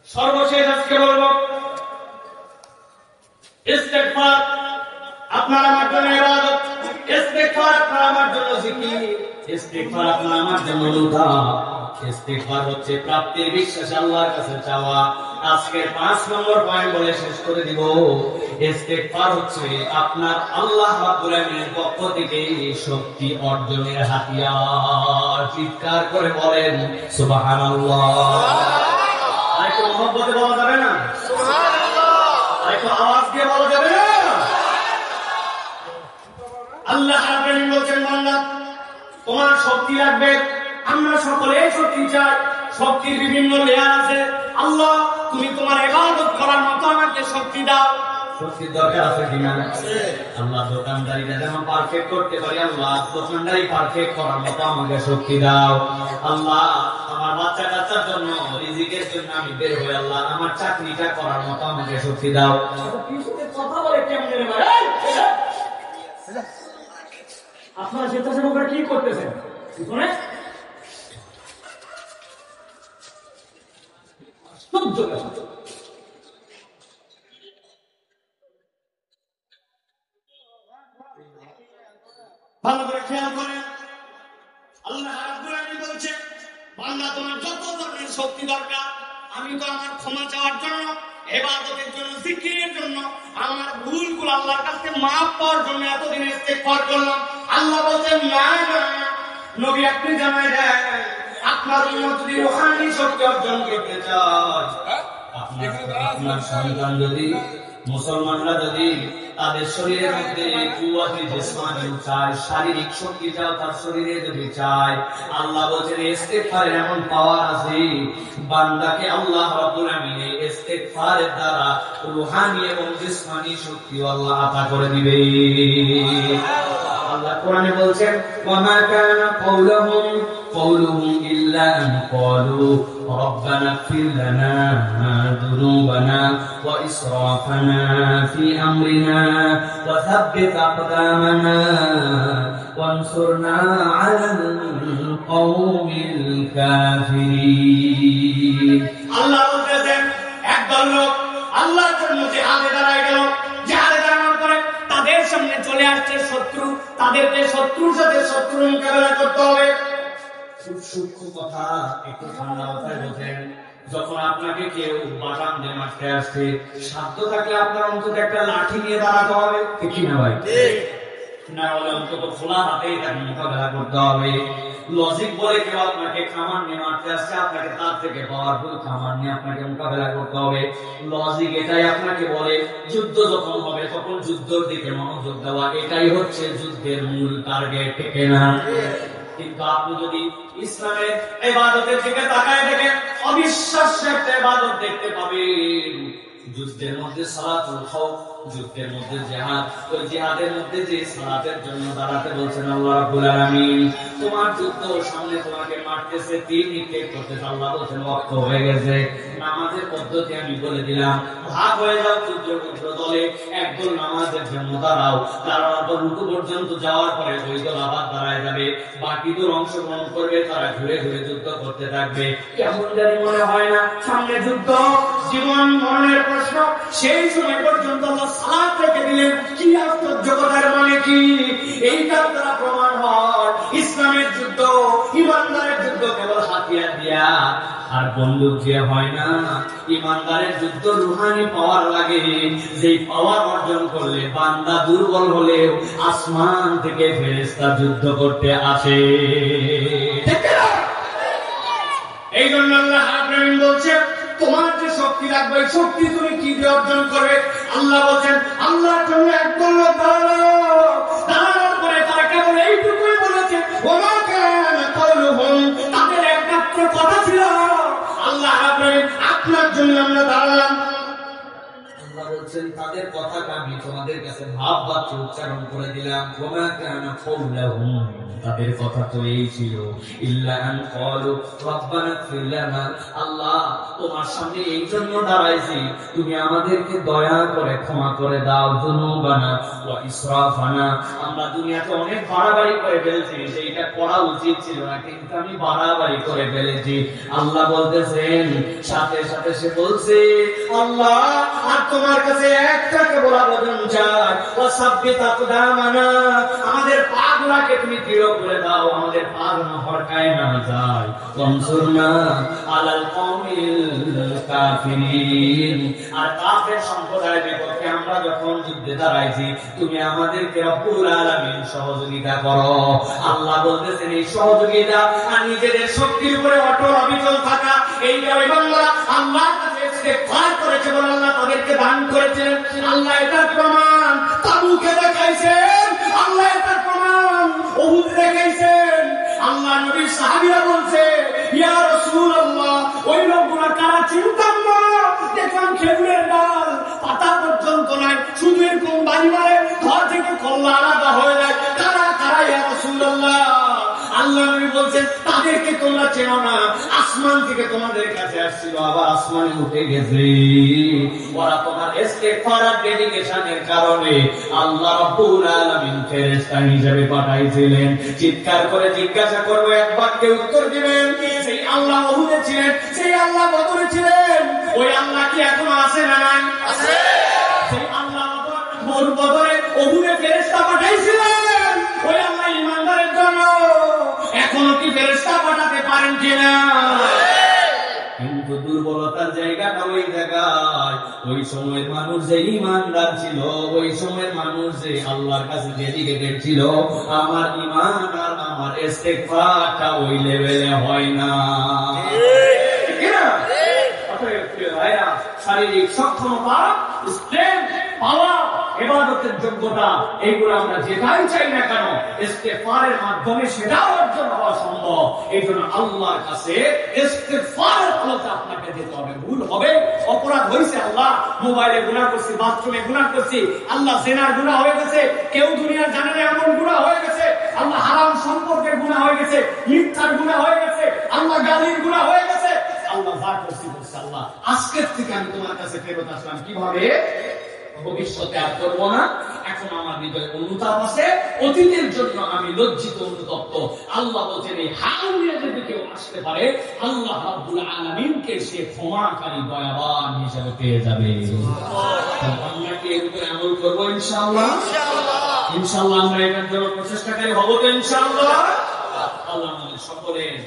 সর্বশেষ আজকে বলবো ইস্তেগফার আপনার আমার জন্য ইবাদত, ইস্তেগফার আপনার আমার জন্য জিকির, ইস্তেগফার আপনার আমার জন্য দোয়া, ইস্তেগফার হচ্ছে প্রাপ্তির বিশ্বাস আল্লাহর কাছে চাওয়া। আজকের 5 নম্বর পয়েন্ট বলে শেষ করে দিব। ইস্তেগফার হচ্ছে আপনার আল্লাহ রাব্বুল আলামিনের পক্ষ থেকে শক্তি অর্জনের হাতিয়ার। চিৎকার করে বলেন সুবহানাল্লাহ। আরেকটু মহব্বতে বলা যাবে না সুবহানাল্লাহ? আরেকটু আওয়াজ দিয়ে বলা যাবে না? আল্লাহ রাব্বুল আলামিন বলেন, বান্দা তোমার শক্তি লাগবে। আমরা সকলেই শক্তি চাই, শক্তির বিভিন্ন লেয়ার আছে। আল্লাহ তুমি তোমার ইবাদত করার মতো আমাকে শক্তি দাও। শক্তির দরকার আছে কিনা? আল্লাহ দোকানদারিটা যেন পারফেক্ট করতে পারি, আল্লাহ দোকানদারি পারফেক্ট করার মতো আমাকে শক্তি দাও। আল্লাহ আমার বাচ্চা কাচ্চার জন্য রিজিকের জন্য আমি বের হই, আল্লাহ আমার চাকরিটা করার মতো আমাকে শক্তি দাও। কথা বলে কেমন রে ভাই? আপনারা স্বেচ্ছাসেবকরা কি করতেছেন? শুনে ভালো করে খেয়াল করেন। আল্লাহ রাব্বুল আলামিন বলছে, বান্দা তোমার যত ধরনের শক্তি দরকার, আমি তো আমার ক্ষমা চাওয়ার জন্য, ইবাদতের জন্য, জিকিরের জন্য, আমার ভুলগুলো আল্লাহর কাছে মাফ পাওয়ার জন্য এতদিন ইস্তেগফার করলাম। আল্লাহ বলছেন, না না নবী আপনি জানাই দেন, আপনার উম্মত যদি রূহানি শক্তি অর্জন করতে চায়, আপনার সন্তান যদি, মুসলমানরা যদি তাদের শরীরের মধ্যে কুওয়াতে জিসমানি চায়, শারীরিক শক্তি চাও তার শরীরে যদি চায়, আল্লাহ বলেন ইস্তেগফারের এমন পাওয়ার আছে, বান্দাকে আল্লাহ রাব্বুল আলামিন ইস্তেগফারের দ্বারা রূহানি এবং জিসমানি শক্তি আল্লাহ আতা করে দিবে। আল্লাহ কোরআনে বলছেন, ওয়ামা কানা قولهم إلا أن قالوا ربنا اغفر لنا ذنوبنا وإسرافنا في أمرنا وثبت أقدامنا وانصرنا على القوم الكافرين। الله বলতেছেন একদল লোক আল্লাহর জন্য জিহাদে দাঁড়ায় গেল, জিহাদে দাঁড়ানোর পরে তাদের সামনে চলে আসছে শত্রু, তাদেরকে শত্রুর সাথে শত্রু মোকাবেলা করতে হবে। সূক্ষ্ম কথা একটু ঠান্ডা মাথায় বোঝেন। যখন আপনাকে কেউ বাটাম দিয়ে মারতে আসছে, সাধ্য থাকলে আপনার অন্তত একটা লাঠি নিয়ে দাঁড়াতে হবে, ঠিক না ভাই? না হলে অন্তত খোলা হাতেই তাকে মোকাবেলা করতে হবে। লজিক বলে কেউ আপনাকে কামান নিয়ে মারতে আসছে, আপনাকে তার থেকে পাওয়ারফুল কামান নিয়ে আপনাকে মোকাবেলা করতে হবে। লজিক এটাই আপনাকে বলে যুদ্ধ যখন হবে তখন যুদ্ধের দিকে মনোযোগ দেওয়া, এটাই হচ্ছে যুদ্ধের মূল টার্গেট, ঠিক না? কিন্তু আপনি যদি ইসলামের ইবাদতের দিকে তাকায় দেখেন, অবিশ্বাস্য একটা ইবাদত দেখতে পাবেন। যুদ্ধের মধ্যে সালাতুল খাউফ, যুদ্ধের মধ্যে জিহাদ, ওই জিহাদের মধ্যে যে সালাতের জন্য দাঁড়াতে বলছেন আল্লাহ রাব্বুল আলামিন, তোমার যুদ্ধ সামনে তোমাকে মারতেছে, তীর নিক্ষেপ করতেছে, আল্লাহ বলছেন ওয়াক্ত হয়ে গেছে। নামাজের পদ্ধতি আমি বলে দিলাম, ভাগ হয়ে যাও যুদ্ধ দলে, একদল নামাজের জন্য দাঁড়াও, দাঁড়ানোর পর রুকু পর্যন্ত যাওয়ার পরে ওই দল আবার দাঁড়ায় যাবে, বাকি দল অংশগ্রহণ করবে, তারা ঘুরে ঘুরে যুদ্ধ করতে থাকবে। কেমন জানি মনে হয় না সামনে যুদ্ধ, জীবন মরণের প্রশ্ন। সেই সময় পর্যন্ত আল্লাহ সালাত রেখে দিলেন। কি আশ্চর্য কথার মানে কি? এইটার দ্বারা প্রমাণ হয় ইসলামের যুদ্ধ, ইমানদারের যুদ্ধ কেবল হাতিয়ার দিয়া আর বন্দুক দিয়ে হয় না। ইমানদারের যুদ্ধ রুহানি পাওয়ার লাগে, যেই পাওয়ার অর্জন করলে বান্দা দুর্বল হলেও আসমান থেকে ফেরেশতা যুদ্ধ করতে আসে। এই জন্য আল্লাহ রাব্বুল আলামিন বলছে, তোমার যে শক্তি লাগবে, শক্তি তুমি কি দিয়ে অর্জন করবে? আল্লাহ বলছেন, আল্লাহর জন্য একদল লোক দাঁড়ানোর পরে তারা কেবল এইটুকুই বলেছে, ওমা কানা কওলুহুম, তাদের একমাত্র কথা ছিল, আল্লাহ রাব্বুল আলামিন আপনার জন্য আমরা দাঁড়ালাম। আল্লাহ বলছেন তাদের কথাটা আমি তোমাদের কাছে ভাববাচ্য উচ্চারণ করে দিলাম। ওমা কানা কওলুহুম, তাদের কথা তো এই ছিল, ইল্লা আন ক্বালু রাব্বানা ইগফির লানা, আল্লাহ তোমার সামনে এই জন্য দাঁড়াইছি তুমি আমাদেরকে দয়া করে ক্ষমা করে দাও, যুনুবানা ওয়া ইসরাফানা, আমরা দুনিয়াতে অনেক বাড়াবাড়ি করে ফেলেছি, সেইটা করা উচিত ছিল না কিন্তু আমি বাড়াবাড়ি করে ফেলেছি। আল্লাহ বলতেছেন, সাথে সাথে সে বলছে, আল্লাহ আর তোমার কাছে একটা কেবল আবেদন চাই, ওয়াসাব্বিত আকদামানা, আমাদের পাগুলোকে তুমি দৃঢ় করে দাও, আমাদের পা যেন হড়কায় না যায়, ওয়ানসুরনা আলাল কওমিল কাফিরিন, আর কাফের সম্প্রদায়ের বিপক্ষে আমরা যখন যুদ্ধে দাঁড়াইছি তুমি আমাদেরকে রব্বুল আলামিন সহযোগিতা করো। আল্লাহ বলতেছেন এই সহযোগিতা আর নিজেদের শক্তির উপরে অটল অবিচল থাকা, এইটা ওই বাংলা আল্লাহর কাছে ইস্তেগফার করেছে বলে আল্লাহ তাদেরকে দান করেছেন। আল্লাহ এটার প্রমাণ তাবুকে দেখাইছেন, আল্লাহ এটার প্রমাণ উহুদ দেখাইছেন। আল্লাহ নবীর সাহাবীরা বলছে, ইয়া রাসূলুল্লাহ, ওই লোকগুলো কারা চিনতাম না, দেখলাম খেজুরের ডাল পাতা পর্যন্ত নাই, শুধু এরকম বাড়ি মারে ঘর থেকে কল্লা আলাদা হয়ে যায়, কারা কারা ইয়া রাসূলুল্লাহ? আল্লাহ নবী বলছেন তাদেরকে তোমরা চেনো না, আসমান থেকে তোমাদের কাছে আসছিল আবার আসমানে উঠে গেছে, ওরা তোমার ইস্তেগফার আর ডেডিকেশনের কারণে আল্লাহ রাব্বুল আলামিন ফেরেশতা হিসেবে পাঠাইছিলেন। চিৎকার করে জিজ্ঞাসা করবো, এক বাক্যে উত্তর দিবেন, সেই আল্লাহ উহুদে ছিলেন, সেই আল্লাহ বদরে ছিলেন, ওই আল্লাহ কি এখনো আছে না নাই? আছে। সেই আল্লাহ বদরে উহুদে ফেরেশতা পাঠাইছিলেন, ওই আল্লাহ ঈমানদারের জন্য এখনো কি ফেরেশতা পাঠাতে পারেন কিনা? কিন্তু দুর্বলতার জায়গাটা ওই জায়গায়, ওই সময়ের মানুষ যে ঈমানদার ছিল, ওই সময়ের মানুষ যে আল্লাহর কাছে ডেডিকেটেড ছিল, আমার ঈমান আর আমার ইস্তেগফারটা ওই লেভেলে হয় না। ঠিক না? অতএব প্রিয় ভাইরা, শারীরিক সক্ষমতা, স্ট্রেংথ, পাওয়ার, ইবাদতের যোগ্যতা, এইগুলো আমরা যেটাই চাই না কেন ইস্তেগফারের মাধ্যমে সেটাও অর্জন হওয়া সম্ভব। এই জন্য আল্লাহর কাছে ইস্তেগফারের আলোচনা আপনাকে দিতে হবে। ভুল হবে, অপরাধ হয়েছে, আল্লাহ মোবাইলে গুনাহ করছি, বাথরুমে গুনাহ করছি, আল্লাহ জিনার গুনাহ হয়ে গেছে, কেউ দুনিয়ার জানে না এমন গুনাহ হয়ে গেছে, আল্লাহ হারাম সম্পর্কের গুনাহ হয়ে গেছে, মিথ্যার গুনাহ হয়ে গেছে, আল্লাহ গালির গুনাহ হয়ে গেছে, আল্লাহ যা করছি করছে, আল্লাহ আজকের থেকে আমি তোমার কাছে ফেরত আসলাম, কিভাবে? ভবিষ্যতে আর করবো না, এখন আমার হৃদয়ে অনুতাপ আছে, অতীতের জন্য আমি লজ্জিত অনুতপ্ত। আল্লাহ বলছেন এই হাল নিয়ে যদি কেউ আসতে পারে আল্লাহ রাব্বুল আলামিনকে সে ক্ষমাকারী দয়াবান হিসেবে পেয়ে যাবে। আমরা কি এর উপরে আমল করবো ইনশাআল্লাহ? ইনশাআল্লাহ আমরা এটার জন্য প্রচেষ্টাকারী হবো তো ইনশাআল্লাহ। আল্লাহ আমাদের সকলের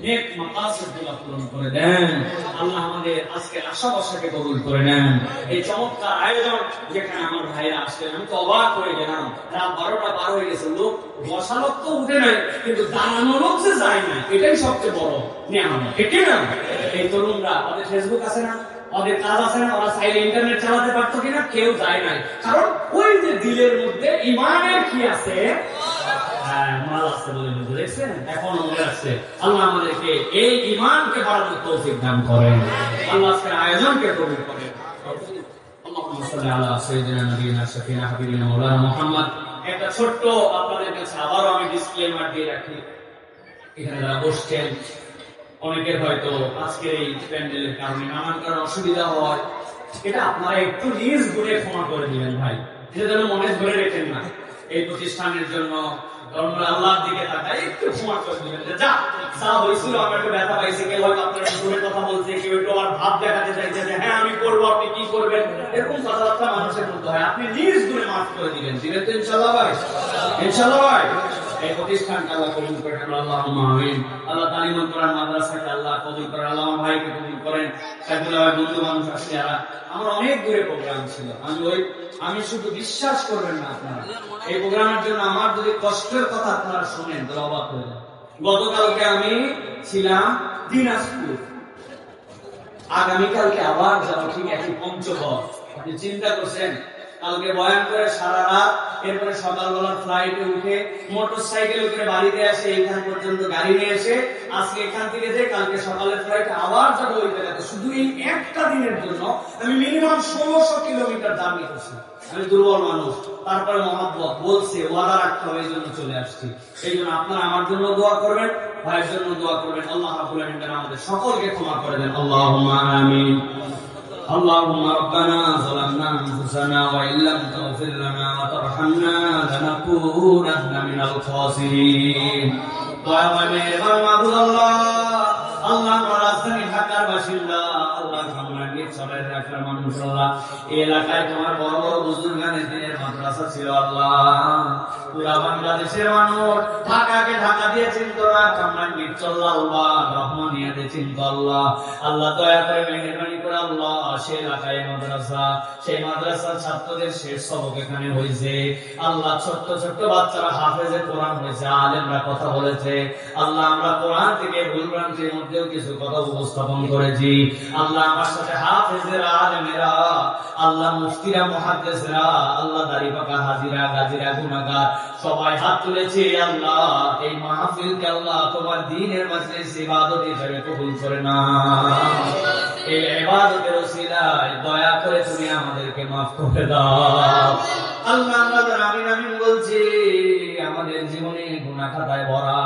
নেক মাকাসিদগুলো পূরণ করে দেন। আল্লাহ আমাদের আজকের আশা ভরসাকে কবুল করে নেন। এই চমৎকার আয়োজন যেখানে আমার ভাইরা আসলেন, আমি তো অবাক হয়ে গেলাম। রাত 12টা পার হয়ে গেছে, লোক বসা লোক তো উঠে নাই, কিন্তু দাঁড়ানো লোক যে যায় না, এটাই সবচেয়ে বড় নিয়ামত, ঠিক না? এই তরুণরা, ওদের ফেসবুক আছে না, ওদের কাজ আছে না, ওরা চাইলে ইন্টারনেট চালাতে পারতো কিনা? কেউ যায় নাই, কারণ ওই যে দিলের মধ্যে ইমানের কি আছে, মাল আসছে বলে দেখছেন, এখন মনে আসছে। আল্লাহ আমাদেরকে এই ঈমানকে বাড়ানোর তৌফিক দান করেন। আল্লাহ আজকের আয়োজনকে কবুল করেন। আল্লাহুম্মা সাল্লি আলা সাইয়্যিদিনা নাবিয়িনা শাফিনা হাবিবিনা মাওলানা মুহাম্মদ। একটা ছোট্ট আপনাদের কাছে আবারও আমি ডিসক্লেমার দিয়ে রাখি, এখানে যারা বসছেন অনেকের হয়তো আজকের এই প্যান্ডেলের কারণে নানান কারণে অসুবিধা হয়, এটা আপনারা একটু নিজ গুণে ক্ষমা করে দিবেন ভাই, এটা যেন মনে ধরে রেখেন না। এই প্রতিষ্ঠানের জন্য আল্লাহর দিকে তাকাই, একটু ক্ষমা করে দিবেন। যা যা হয়েছিল, আমি একটু ব্যথা পাইছি, কেউ হয়তো আপনারা দূরে কথা বলছে, কেউ একটু আর ভাব দেখাতে চাইছে যে হ্যাঁ আমি করবো, আপনি কি করবেন, এরকম কথাবার্তা মানুষের মধ্যে হয়। আপনি নিজ গুণে মাফ করে দিবেন, দিবেন তো ইনশাআল্লাহ ভাই? ইনশাআল্লাহ ভাই। এই প্রতিষ্ঠানকে আল্লাহ কবুল করেন, আল্লাহুম্মা আমিন। আল্লাহ তালিমুল কোরআন মাদ্রাসাকে আল্লাহ কবুল করেন, আল্লাহ আমার ভাইকে কবুল করেন। সাইফুল্লাহ ভাই বন্ধু মানুষ আসছে, আমার অনেক দূরে প্রোগ্রাম ছিল, আমি শুধু বিশ্বাস করবেন না আপনারা, এই প্রোগ্রামের জন্য আমার যদি কষ্টের কথা আপনারা শুনেন তাহলে অবাক হয়ে যান। গতকালকে আমি ছিলাম দিনাজপুর, আগামীকালকে আবার যাবো ঠিক একই পঞ্চগড়। আপনি চিন্তা করছেন কালকে বয়ান করে সারা রাত, এরপরে সকালবেলা ফ্লাইটে উঠে মোটরসাইকেল করে বাড়িতে আসে, এখান পর্যন্ত গাড়ি নিয়ে এসে আজকে এখান থেকে যে কালকে সকালের ফ্লাইটে আবার যাবো ওই জায়গাতে। শুধু এই একটা দিনের জন্য আমি মিনিমাম 1600 কিলোমিটার জার্নি করছি। আমি দুর্বল মানুষ, তারপরে মহব্বত বলছে, ওয়াদা রাখতে হবে, এই জন্য চলে আসছি। এই জন্য আপনারা আমার জন্য দোয়া করবেন, ভাইয়ের জন্য দোয়া করবেন। আল্লাহ রাব্বুল আলামিন আমাদের সকলকে ক্ষমা করে দেন। আল্লাহুম্মা আমিন। اللهم ربنا ظلمنا أنفسنا وإن لم تغفر لنا وترحمنا لنكونن من الخاسرين। দয়াময় মেহেরবান মাবুদ আল্লাহ, আল্লাহ রাজধানী ঢাকার বাসিন্দা, আল্লাহ সম্রাজ্ঞীর সবাই এলাকার মানুষ, আল্লাহ এই এলাকায় তোমার বড় বড় বুজুর্গানের দিনের মাদ্রাসা ছিল আল্লাহ। পুরা বাংলাদেশের মানুষ ঢাকাকে ঢাকা দিয়ে চিনত না, সম্রাজ্ঞীর চল্লা আল্লাহ রহমানিয়াতে চিনত আল্লাহ। আল্লাহ দয়া করে মেহেরবানি করে আল্লাহ সেই এলাকায় মাদ্রাসা, সেই মাদ্রাসার ছাত্রদের শেষ সবক এখানে হয়েছে আল্লাহ। ছোট্ট ছোট্ট বাচ্চারা হাফেজে কোরআন হয়েছে, আলেমরা কথা বলেছে আল্লাহ। আমরা কোরআন থেকে ভুলভ্রান্তির মধ্যেও কিছু কথা উপস্থাপন করেছি আল্লাহ। আমার সাথে হাফেজেরা, আলেমেরা, আল্লাহ মুফতিরা, মুহাদ্দিসরা, আল্লাহ দাড়ি পাকা হাজিরা, গাজিরা, গুনাহগার সবাই হাত তুলেছে আল্লাহ। এই মাহফিলকে আল্লাহ তোমার দ্বীনের মাজলিস ইবাদত হিসেবে কবুল করে নাও। এই ইবাদতের ওসিলায় দয়া করে তুমি আমাদেরকে মাফ করে দাও আল্লাহ। আমরা আমিন আমিন বলছি, আমাদের জীবনে গুনাহ খাতায় ভরা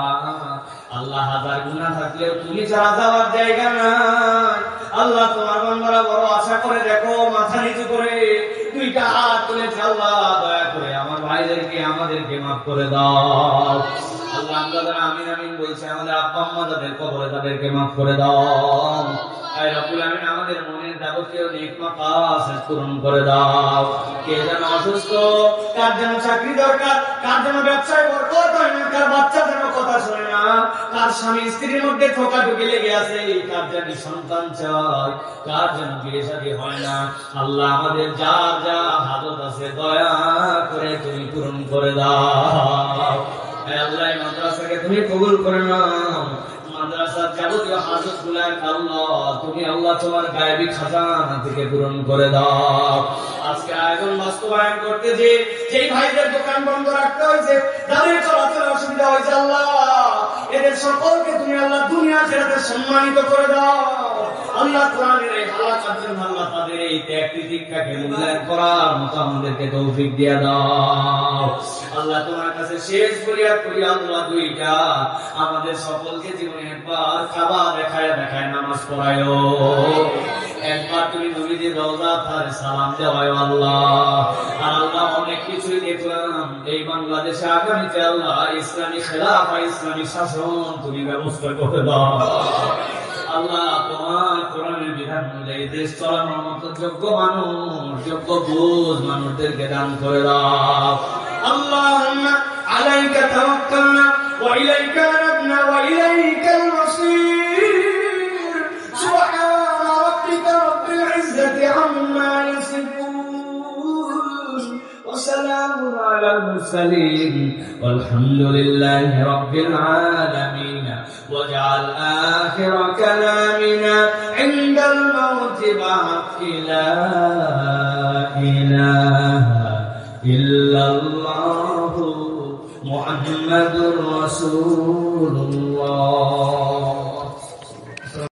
আল্লাহ। হাজার গুনাহ থাকলেও তুমি ছাড়া যাওয়ার জায়গা নাই আল্লাহ। তোমার বান্দারা বড় আশা করে দেখো, মাথা নিচু করে দুইটা হাত তুলেছে আল্লাহ। দয়া করে আমার ভাইদেরকে আমাদেরকে মাফ করে দাও আল্লাহ। আমরা আমিন আমিন বলছি, আমাদের আব্বা আম্মা যাদের কবরে তাদেরকে মাফ করে দাও। আমাদের মনের যাবতীয় নেক মাকাসিদ পূরণ করে দাও। কে যেন অসুস্থ, কার যেন চাকরি দরকার, কার যেন ব্যবসায় বরকত হয় না, কার বাচ্চা যেন কথা শোনে না, কার স্বামী স্ত্রীর মধ্যে ঠোকাঠুকি লেগে আছে, কার যেন সন্তান চায়, কার যেন বিয়ে শাদী হয় না আল্লাহ। আমাদের যার যা হাজত আছে দয়া করে তুমি পূরণ করে দাও আল্লাহ। মাদ্রাসাকে তুমি কবুল করে নাও। মাদ্রাসার যাবতীয় হাজত গুলার আল্লাহ তুমি আল্লাহ তোমার গায়েবী খাজানা থেকে পূরণ করে দাও। আজকে আয়োজন বাস্তবায়ন করতে যেই ভাইদের দোকান বন্ধ রাখতে হয়েছে, যাদের চলাচল অসুবিধা হয়েছে আল্লাহ, এদের সকলকে তুমি আল্লাহ দুনিয়া ছেড়ে সম্মানিত করে দাও আল্লাহ। কোরআনের এই হালাকার জন্য আল্লাহ তাদের এই ত্যাগ তিতিক্ষাকে মূল্যায়ন করার মতো আমাদেরকে তৌফিক দিয়ে দাও আল্লাহ। তোমার কাছে শেষ ফরিয়াদ করি আল্লাহ, দুইটা আমাদের সকলকে জীবনে একবার কাবা দেখায় দেখায় নামাজ পড়ায়ো, একবার তুমি নবীদের রওজা তারে সালাম দেওয়ায় আল্লাহ। আর আল্লাহ অনেক কিছুই দেখলাম এই বাংলাদেশে আগামীতে আল্লাহ ইসলামী খেলাফা, ইসলামী শাসন তুমি ব্যবস্থা করে দাও আল্লাহ। তোমার কোরআনের বিধান অনুযায়ী দেশ চালানোর মতো যোগ্য মানুষ, যোগ্য বুঝ মানুষদেরকে দান করে দাও আল্লাহুম্মা আলাইকা তাওয়াক্কালনা ওয়া ইলাইকা আনাবনা ওয়া ইলাইকাল মাসীর। সুবহানা রাব্বিকা রাব্বিল ইজ্জাতি আম্মা ইয়াসিফুন ওয়া সালামুন আলাল মুরসালিন ওয়ালহামদুলিল্লাহি রাব্বিল আলামিন। واجعل آخر كلامنا عند الموت بحق لا إله إلا الله محمد رسول الله.